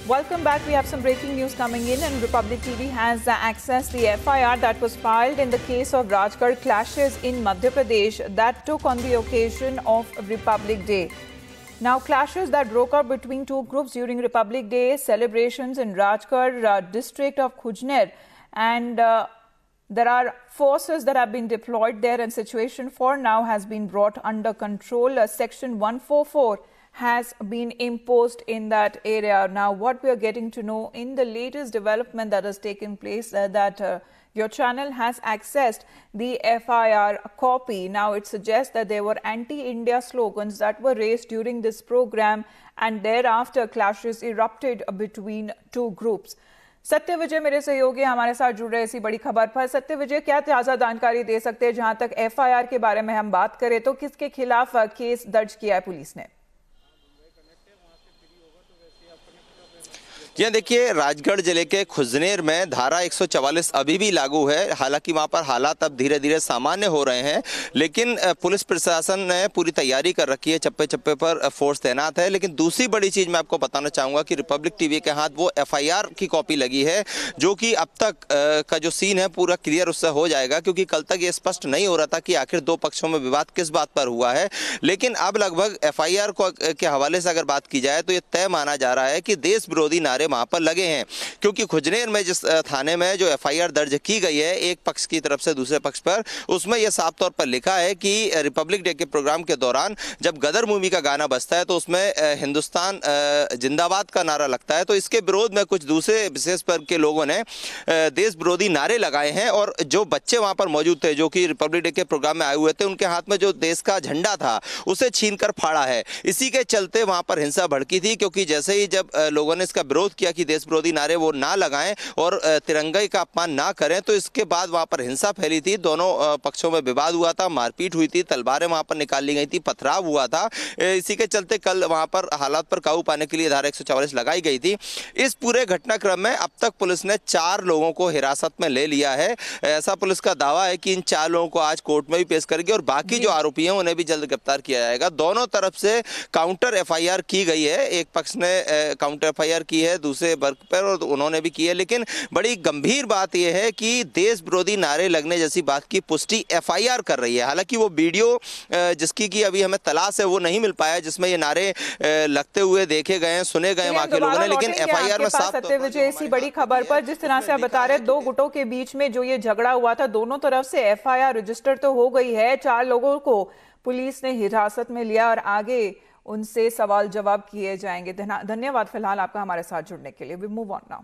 Welcome back. We have some breaking news coming in, and Republic TV has accessed the FIR that was filed in the case of Rajgarh clashes in Madhya Pradesh that took on the occasion of Republic Day. Now, clashes that broke out between two groups during Republic Day celebrations in Rajgarh district of Khujner, and there are forces that have been deployed there, and situation for now has been brought under control. Section 144 has been imposed in that area. Now, what we are getting to know in the latest development that has taken place, that your channel has accessed the FIR copy. Now, it suggests that there were anti-India slogans that were raised during this program, and thereafter clashes erupted between two groups. सत्य विजय मेरे सहयोगी हमारे साथ जुड़ रहे इसी बड़ी खबर पर। सत्य विजय, क्या ताज़ा जानकारी दे सकते हैं? जहां तक FIR के बारे में हम बात करें तो किसके खिलाफ केस दर्ज किया है पुलिस ने? जी देखिए, राजगढ़ जिले के खुजनेर में धारा 144 अभी भी लागू है। हालांकि वहां पर हालात अब धीरे धीरे सामान्य हो रहे हैं, लेकिन पुलिस प्रशासन ने पूरी तैयारी कर रखी है, चप्पे चप्पे पर फोर्स तैनात है। लेकिन दूसरी बड़ी चीज मैं आपको बताना चाहूंगा कि रिपब्लिक टीवी के हाथ वो FIR की कॉपी लगी है, जो कि अब तक का जो सीन है पूरा क्लियर उससे हो जाएगा, क्योंकि कल तक ये स्पष्ट नहीं हो रहा था कि आखिर दो पक्षों में विवाद किस बात पर हुआ है। लेकिन अब लगभग FIR के हवाले से अगर बात की जाए तो ये तय माना जा रहा है कि देश विरोधी नारे वहां पर लगे हैं, क्योंकि खुजनेर में जिस थाने में जो FIR दर्ज की गई है एक पक्ष की तरफ से दूसरे पक्ष पर, उसमें यह साफ तौर पर लिखा है कि रिपब्लिक डे के प्रोग्राम के दौरान जब गदर मूवी का गाना बजता है तो उसमें हिंदुस्तान जिंदाबाद का नारा लगता है। तो इसके विरोध में कुछ दूसरे विशेष वर्ग के लोगों ने देश विरोधी नारे लगाए हैं, और जो बच्चे वहां पर मौजूद थे जो कि रिपब्लिक डे के प्रोग्राम में आए हुए थे, उनके हाथ में जो देश का झंडा था उसे छीनकर फाड़ा है। इसी के चलते वहां पर हिंसा भड़की थी, क्योंकि जैसे ही जब लोगों ने इसका विरोध किया कि देश विरोधी नारे वो ना लगाएं और तिरंगे का अपमान ना करें, तो इसके बाद वहां पर हिंसा फैली थी। दोनों पक्षों में विवाद हुआ था, मारपीट हुई थी, तलवारें वहां पर निकाल ली गई थी, पथराव हुआ था। इसी के चलते कल वहां पर हालात पर काबू पाने के लिए धारा 144 लगाई गई थी। इस पूरे घटनाक्रम में अब तक पुलिस ने 4 लोगों को हिरासत में ले लिया है। ऐसा पुलिस का दावा है कि इन 4 लोगों को आज कोर्ट में भी पेश करेगी, और बाकी जो आरोपी हैं उन्हें भी जल्द गिरफ्तार किया जाएगा। दोनों तरफ से काउंटर FIR की गई है। एक पक्ष ने काउंटर FIR की है दूसरे वर्ग पर, और उन्होंने भी की है। लेकिन बड़ी गंभीर बात यह है कि देश विरोधी नारे लगने जैसी बात की पुष्टि FIR कर रही है। हालांकि वो वीडियो जिसकी की अभी हमें तलाश है वो नहीं मिल पाया, जिसमें ये नारे लगते हुए देखे गए हैं, सुने गए वहां के लोगों ने। लेकिन FIR में साफ सत्य विजय, इसी बड़ी खबर पर जिस तरह से आप बता रहे, दो गुटों के बीच में जो ये झगड़ा हुआ था, दोनों तरफ से FIR रजिस्टर तो हो गई है। 4 लोगों को पुलिस ने हिरासत में लिया और आगे उनसे सवाल जवाब किए जाएंगे। धन्यवाद फिलहाल आपका हमारे साथ जुड़ने के लिए। We move on now.